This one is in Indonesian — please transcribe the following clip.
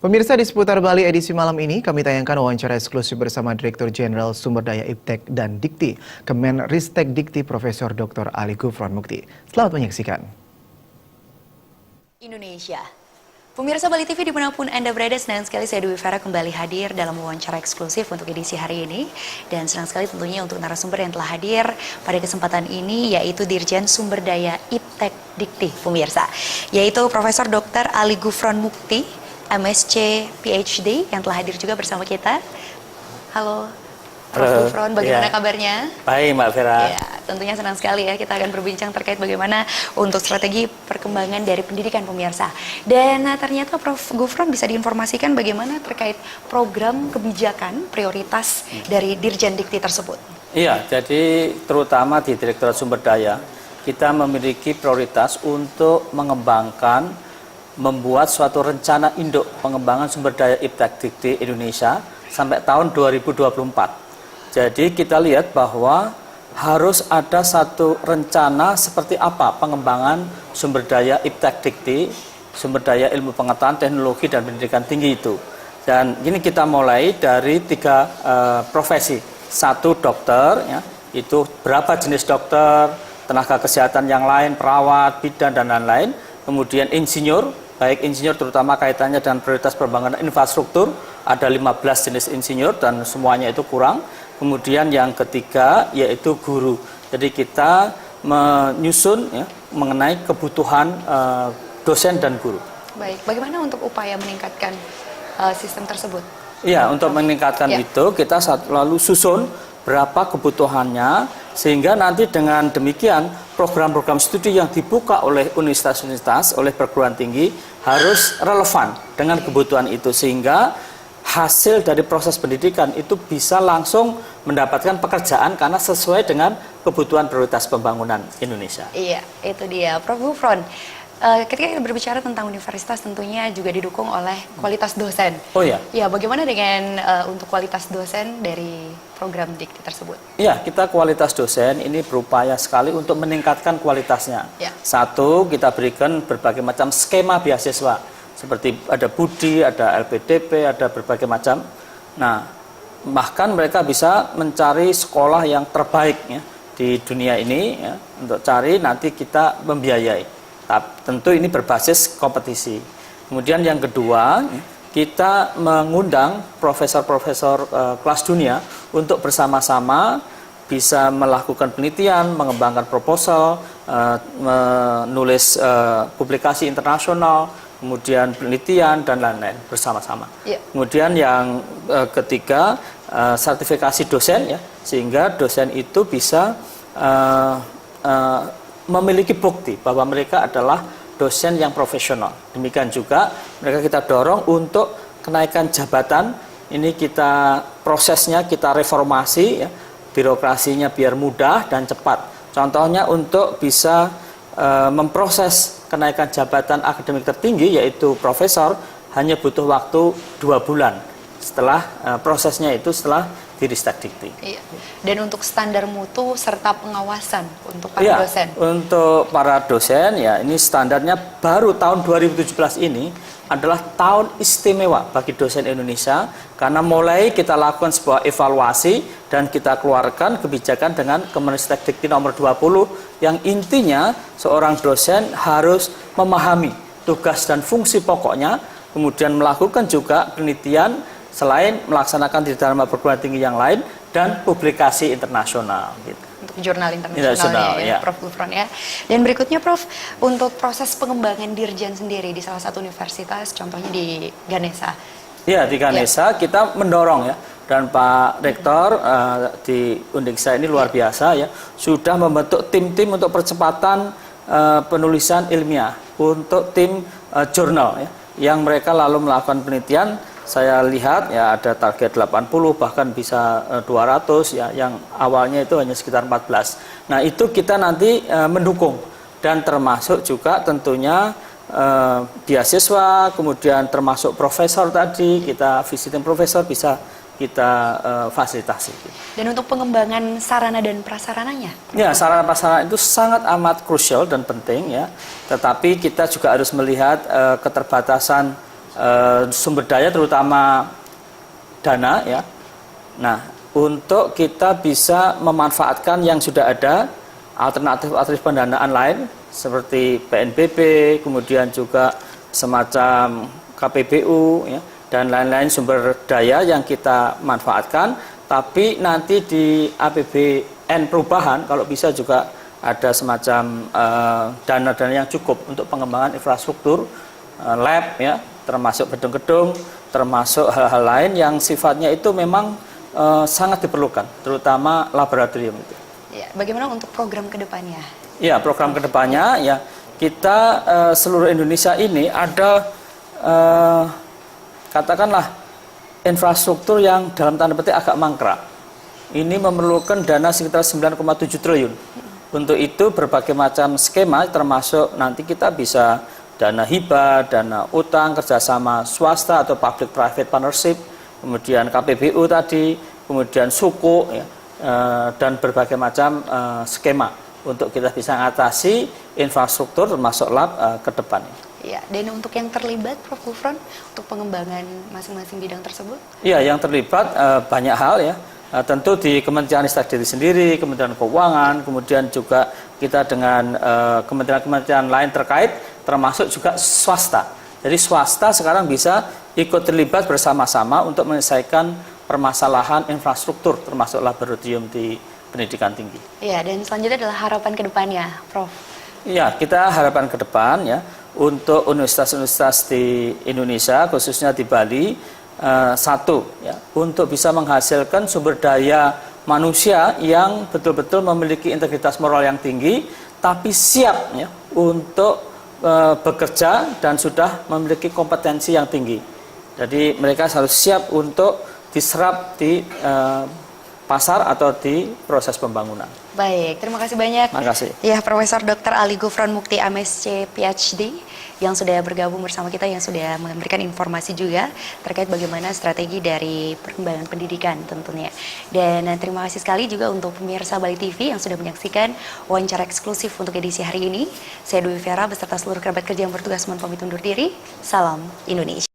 Pemirsa, di seputar Bali edisi malam ini kami tayangkan wawancara eksklusif bersama Direktur Jenderal Sumber Daya Iptek dan Dikti, Kemenristek Dikti Profesor Dr. Ali Gufron Mukti. Selamat menyaksikan. Indonesia. Pemirsa Bali TV dimanapun Anda berada, senang sekali saya Dewi Farah kembali hadir dalam wawancara eksklusif untuk edisi hari ini. Dan senang sekali tentunya untuk narasumber yang telah hadir pada kesempatan ini, yaitu Dirjen Sumber Daya Iptek Dikti, pemirsa. Yaitu Profesor Dr. Ali Gufron Mukti, MSc PhD, yang telah hadir juga bersama kita. Halo, Prof. Gufron, bagaimana kabarnya? Baik, Mbak Vera. Ya, tentunya senang sekali ya kita akan berbincang terkait bagaimana untuk strategi perkembangan dari pendidikan, pemirsa. Dan ternyata Prof. Gufron bisa diinformasikan bagaimana terkait program kebijakan prioritas dari Dirjen Dikti tersebut. Iya, jadi terutama di Direktorat Sumber Daya, kita memiliki prioritas untuk mengembangkan, membuat suatu rencana induk pengembangan sumber daya Iptek Dikti Indonesia sampai tahun 2024. Jadi kita lihat bahwa harus ada satu rencana seperti apa pengembangan sumber daya Iptek Dikti, sumber daya ilmu pengetahuan, teknologi, dan pendidikan tinggi itu. Dan ini kita mulai dari tiga profesi. Satu, dokter, ya, itu berapa jenis dokter, tenaga kesehatan yang lain, perawat, bidan, dan lain-lain. Kemudian insinyur, baik insinyur terutama kaitannya dengan prioritas pembangunan infrastruktur, ada 15 jenis insinyur dan semuanya itu kurang. Kemudian yang ketiga yaitu guru. Jadi kita menyusun ya, mengenai kebutuhan dosen dan guru. Baik, bagaimana untuk upaya meningkatkan sistem tersebut? Iya, untuk meningkatkan itu kita selalu susun berapa kebutuhannya, sehingga nanti dengan demikian program-program studi yang dibuka oleh universitas-universitas, oleh perguruan tinggi harus relevan dengan kebutuhan itu, sehingga hasil dari proses pendidikan itu bisa langsung mendapatkan pekerjaan karena sesuai dengan kebutuhan prioritas pembangunan Indonesia. Iya, itu dia, Prof. Gufron. Ketika kita berbicara tentang universitas, tentunya juga didukung oleh kualitas dosen. Oh ya. Ya, bagaimana dengan untuk kualitas dosen dari program Dikti tersebut? Iya, kita kualitas dosen ini berupaya sekali untuk meningkatkan kualitasnya. Ya. Satu, kita berikan berbagai macam skema beasiswa, seperti ada BUDI, ada LPDP, ada berbagai macam. Nah, bahkan mereka bisa mencari sekolah yang terbaik ya, di dunia ini ya, untuk cari nanti kita membiayai. Tentu ini berbasis kompetisi. Kemudian yang kedua, kita mengundang profesor-profesor kelas dunia untuk bersama-sama bisa melakukan penelitian, mengembangkan proposal, menulis publikasi internasional, kemudian penelitian dan lain-lain bersama-sama. Yeah. Kemudian yang ketiga, sertifikasi dosen ya, sehingga dosen itu bisa memiliki bukti bahwa mereka adalah dosen yang profesional. Demikian juga mereka kita dorong untuk kenaikan jabatan. Ini kita prosesnya kita reformasi ya, birokrasinya biar mudah dan cepat. Contohnya untuk bisa memproses kenaikan jabatan akademik tertinggi yaitu profesor hanya butuh waktu 2 bulan setelah prosesnya itu setelah Diristek Dikti. Iya. Dan untuk standar mutu serta pengawasan untuk para dosen. Untuk para dosen ya ini standarnya baru tahun 2017 ini adalah tahun istimewa bagi dosen Indonesia karena mulai kita lakukan sebuah evaluasi dan kita keluarkan kebijakan dengan Kemenristek Dikti nomor 20 yang intinya seorang dosen harus memahami tugas dan fungsi pokoknya, kemudian melakukan juga penelitian selain melaksanakan di dalam perguruan tinggi yang lain dan publikasi internasional. Gitu. Untuk jurnal internasional ya, Prof. Gufron ya. Dan berikutnya Prof, untuk proses pengembangan Dirjen sendiri di salah satu universitas, contohnya di Ganesha. Ya, di Ganesha kita mendorong ya, dan Pak Rektor di Undiksa ini luar biasa ya, sudah membentuk tim-tim untuk percepatan penulisan ilmiah untuk tim jurnal ya, yang mereka lalu melakukan penelitian. Saya lihat ya ada target 80 bahkan bisa 200 ya, yang awalnya itu hanya sekitar 14. Nah itu kita nanti mendukung dan termasuk juga tentunya beasiswa, kemudian termasuk profesor tadi kita visiting profesor bisa kita fasilitasi. Dan untuk pengembangan sarana dan prasarananya? Ya, sarana prasarana itu sangat amat krusial dan penting ya. Tetapi kita juga harus melihat keterbatasan sumber daya terutama dana ya. Nah, untuk kita bisa memanfaatkan yang sudah ada alternatif pendanaan lain seperti PNBP, kemudian juga semacam KPBU ya, dan lain-lain sumber daya yang kita manfaatkan, tapi nanti di APBN perubahan kalau bisa juga ada semacam dana-dana yang cukup untuk pengembangan infrastruktur, lab ya, termasuk gedung-gedung, termasuk hal-hal lain yang sifatnya itu memang sangat diperlukan, terutama laboratorium itu. Ya, bagaimana untuk program kedepannya? Ya, program kedepannya ya kita seluruh Indonesia ini ada katakanlah infrastruktur yang dalam tanda petik agak mangkrak. Ini memerlukan dana sekitar 9,7 triliun. Untuk itu berbagai macam skema termasuk nanti kita bisa dana hibah, dana utang, kerjasama swasta atau public private partnership, kemudian KPBU tadi, kemudian suku ya, dan berbagai macam skema untuk kita bisa mengatasi infrastruktur termasuk lab ke depannya. Ya, dan untuk yang terlibat, Prof. Gufron, untuk pengembangan masing-masing bidang tersebut? Iya, yang terlibat banyak hal ya. Tentu di Kementerian Ristek Dikti sendiri, Kementerian Keuangan, kemudian juga kita dengan kementerian-kementerian lain terkait, termasuk juga swasta. Jadi swasta sekarang bisa ikut terlibat bersama-sama untuk menyelesaikan permasalahan infrastruktur, termasuk laboratorium di pendidikan tinggi. Ya, dan selanjutnya adalah harapan ke depannya, Prof. Iya, kita harapan ke depan ya untuk universitas-universitas di Indonesia, khususnya di Bali, satu ya, untuk bisa menghasilkan sumber daya manusia yang betul-betul memiliki integritas moral yang tinggi, tapi siap ya untuk bekerja dan sudah memiliki kompetensi yang tinggi. Jadi mereka harus siap untuk diserap di pasar atau di proses pembangunan. Baik, terima kasih banyak. Terima kasih. Ya, Profesor Dr. Ali Gufron Mukti, MSc PhD, yang sudah bergabung bersama kita, yang sudah memberikan informasi juga terkait bagaimana strategi dari perkembangan pendidikan tentunya. Dan terima kasih sekali juga untuk pemirsa Bali TV yang sudah menyaksikan wawancara eksklusif untuk edisi hari ini. Saya Dwi Vera beserta seluruh kerabat kerja yang bertugas mohon pamit undur diri. Salam Indonesia.